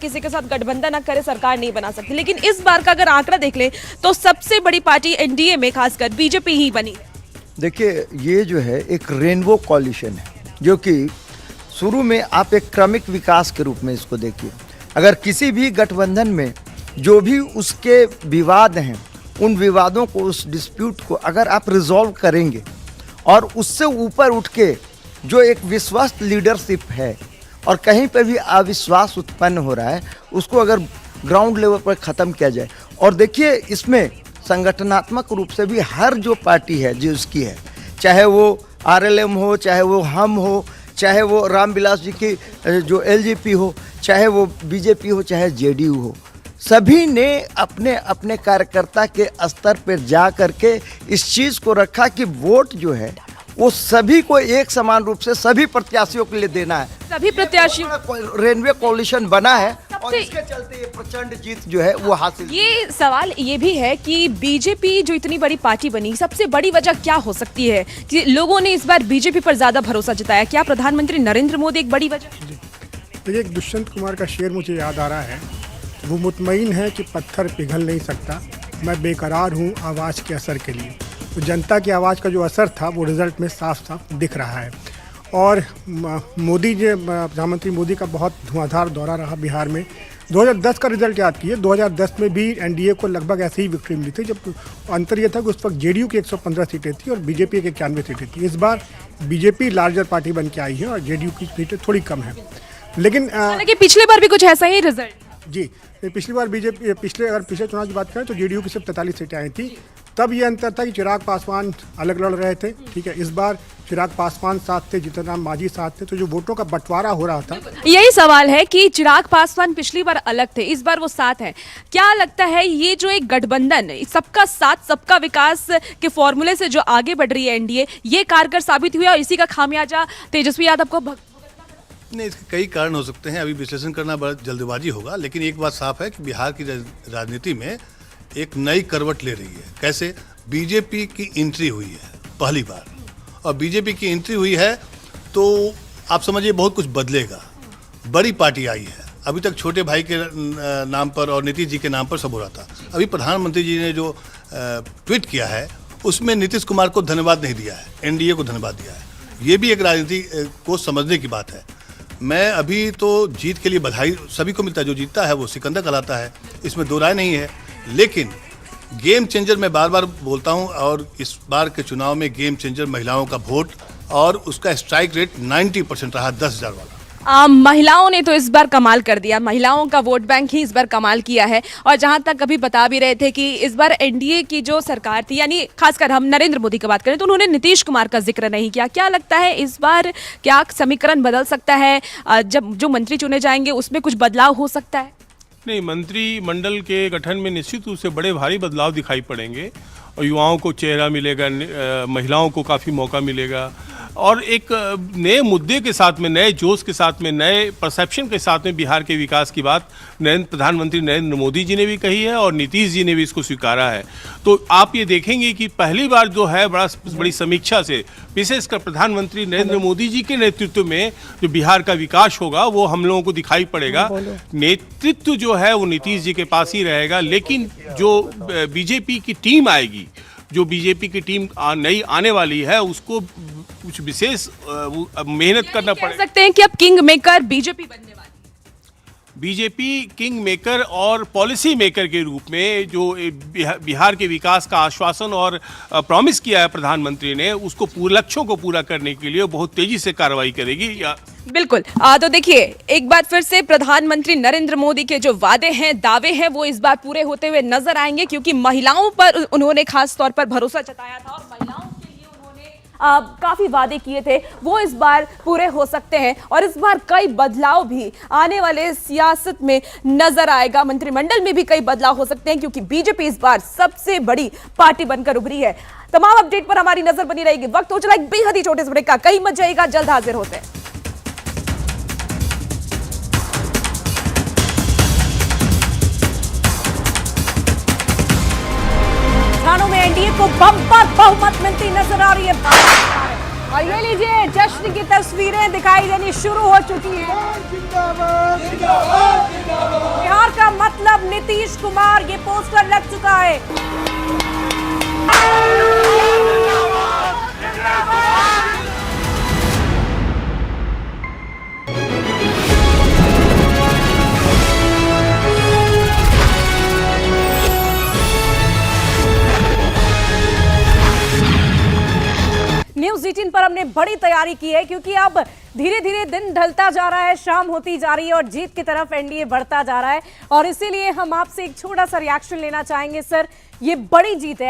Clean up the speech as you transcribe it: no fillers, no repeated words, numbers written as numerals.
किसी के साथ गठबंधन न करे सरकार नहीं बना सकती, लेकिन इस बार का अगर आंकड़ा देख लें तो सबसे बड़ी पार्टी एनडीए में खासकर बीजेपी ही बनी है। देखिए, ये जो है एक रेनबो कॉलिशन है, जो कि शुरू में आप एक क्रमिक विकास के रूप में इसको देखिए। अगर किसी भी गठबंधन में जो भी उसके विवाद हैं, उन विवादों को, उस डिस्प्यूट को अगर आप रिजॉल्व करेंगे और उससे ऊपर उठ के जो एक विश्वस्त लीडरशिप है और कहीं पे भी अविश्वास उत्पन्न हो रहा है, उसको अगर ग्राउंड लेवल पर ख़त्म किया जाए। और देखिए, इसमें संगठनात्मक रूप से भी हर जो पार्टी है जो उसकी है, चाहे वो आरएलएम हो, चाहे वो हम हो, चाहे वो रामविलास जी की जो एलजेपी हो, चाहे वो बीजेपी हो, चाहे जेडीयू हो, सभी ने अपने अपने कार्यकर्ता के स्तर पर जा करके इस चीज़ को रखा कि वोट जो है वो सभी को एक समान रूप से सभी प्रत्याशियों के लिए देना है। सभी प्रत्याशी रेनवे कॉलिशन बना है और इसके चलते ये प्रचंड जीत जो है वो हासिल। ये सवाल ये भी है कि बीजेपी जो इतनी बड़ी पार्टी बनी, सबसे बड़ी वजह क्या हो सकती है कि लोगों ने इस बार बीजेपी पर ज्यादा भरोसा जताया? क्या प्रधानमंत्री नरेंद्र मोदी एक बड़ी वजह? तो एक दुष्यंत कुमार का शेर मुझे याद आ रहा है, वो मुतमईन है कि पत्थर पिघल नहीं सकता, मैं बेकरार हूँ आवाज़ के असर के लिए। तो जनता की आवाज़ का जो असर था वो रिज़ल्ट में साफ साफ दिख रहा है। और मोदी जी, प्रधानमंत्री मोदी का बहुत धुआंधार दौरा रहा बिहार में। 2010 का रिजल्ट याद कीजिए, 2010 में भी एनडीए को लगभग ऐसे ही विक्ट्री मिली थी, जब अंतर यह था कि उस वक्त जेडीयू की 115 सीटें थी और बीजेपी की 91 सीटें थी। इस बार बीजेपी लार्जर पार्टी बन के आई है और जेडीयू की सीटें थोड़ी कम है। लेकिन पिछले बार भी कुछ ऐसा ही रिजल्ट जी, पिछली बार बीजेपी अगर पिछले चुनाव की बात करें तो जेडीयू की सिर्फ 43 सीटें आई थी। तब ये अंतर था कि चिराग पासवान अलग लड़ रहे थे, ठीक है। इस बार चिराग पासवान साथ थे, जीतन राम मांझी साथ थे, तो जो वोटों का बंटवारा हो रहा था, यही सवाल है कि चिराग पासवान पिछली बार अलग थे, इस बार वो साथ हैं। क्या लगता है ये जो एक गठबंधन, सबका साथ सबका विकास के फॉर्मूले से जो आगे बढ़ रही है एनडीए, ये कारगर साबित हुआ और इसी का खामियाजा तेजस्वी यादव को नहीं, इसके कई कारण हो सकते हैं, अभी विश्लेषण करना बड़ा जल्दबाजी होगा। लेकिन एक बात साफ है कि बिहार की राजनीति में एक नई करवट ले रही है। कैसे? बीजेपी की एंट्री हुई है पहली बार, और बीजेपी की एंट्री हुई है तो आप समझिए बहुत कुछ बदलेगा। बड़ी पार्टी आई है, अभी तक छोटे भाई के नाम पर और नीतीश जी के नाम पर सब हो रहा था। अभी प्रधानमंत्री जी ने जो ट्वीट किया है उसमें नीतीश कुमार को धन्यवाद नहीं दिया है, एनडीए को धन्यवाद दिया है। ये भी एक राजनीति को समझने की बात है। मैं अभी तो जीत के लिए बधाई सभी को मिलता है, जो जीतता है वो सिकंदर कहलाता है, इसमें दो राय नहीं है। लेकिन गेम चेंजर मैं बार बार बोलता हूं, और इस बार के चुनाव में गेम चेंजर महिलाओं का वोट और उसका स्ट्राइक रेट 90% रहा, 10,000 वाला। महिलाओं ने तो इस बार कमाल कर दिया, महिलाओं का वोट बैंक ही इस बार कमाल किया है। और जहां तक अभी बता भी रहे थे कि इस बार एनडीए की जो सरकार थी, यानी खासकर हम नरेंद्र मोदी की बात करें तो उन्होंने नीतीश कुमार का जिक्र नहीं किया। क्या लगता है इस बार क्या समीकरण बदल सकता है? जब जो मंत्री चुने जाएंगे उसमें कुछ बदलाव हो सकता है? नहीं, मंत्रिमंडल के गठन में निश्चित रूप से बड़े भारी बदलाव दिखाई पड़ेंगे और युवाओं को चेहरा मिलेगा, महिलाओं को काफ़ी मौका मिलेगा और एक नए मुद्दे के साथ में, नए जोश के साथ में, नए परसेप्शन के साथ में बिहार के विकास की बात प्रधानमंत्री नरेंद्र मोदी जी ने भी कही है और नीतीश जी ने भी इसको स्वीकारा है। तो आप ये देखेंगे कि पहली बार जो है बड़ी समीक्षा से, विशेषकर प्रधानमंत्री नरेंद्र मोदी जी के नेतृत्व में जो बिहार का विकास होगा वो हम लोगों को दिखाई पड़ेगा। नेतृत्व जो है वो नीतीश जी के पास ही रहेगा, लेकिन जो बीजेपी की टीम आएगी, जो बीजेपी की टीम नई आने वाली है, उसको कुछ विशेष मेहनत करना पड़ेगा। कह सकते हैं कि अब किंग मेकर बीजेपी बनने वाली है। बीजेपी किंग मेकर और पॉलिसी मेकर के रूप में जो बिहार के विकास का आश्वासन और प्रॉमिस किया है प्रधानमंत्री ने, उसको लक्ष्यों को पूरा करने के लिए बहुत तेजी से कार्रवाई करेगी। बिल्कुल। तो देखिए, एक बार फिर से प्रधानमंत्री नरेंद्र मोदी के जो वादे हैं, दावे हैं, वो इस बार पूरे होते हुए नजर आएंगे, क्योंकि महिलाओं पर उन्होंने खास तौर पर भरोसा जताया था और महिलाओं के लिए उन्होंने काफी वादे किए थे, वो इस बार पूरे हो सकते हैं। और इस बार कई बदलाव भी आने वाले सियासत में नजर आएगा, मंत्रिमंडल में भी कई बदलाव हो सकते हैं, क्योंकि बीजेपी इस बार सबसे बड़ी पार्टी बनकर उभरी है। तमाम अपडेट पर हमारी नजर बनी रहेगी। वक्त हो चला एक बेहद ही छोटे से ब्रेक का, कहीं मत जाइएगा, जल्द हाजिर होते हैं। में एनडीए को बम्पर बहुमत मिलती नजर आ रही है। और ये लीजिए, जश्न की तस्वीरें दिखाई देनी शुरू हो चुकी हैं। बिहार का मतलब नीतीश कुमार, ये पोस्टर लग चुका है। न्यूज़ 18 पर हमने बड़ी तैयारी की है, क्योंकि अब धीरे धीरे दिन ढलता जा रहा है, शाम होती जा रही है और जीत की तरफ एनडीए बढ़ता जा रहा है। और इसीलिए हम आपसे एक छोटा सा रिएक्शन लेना चाहेंगे। सर, ये बड़ी जीत है,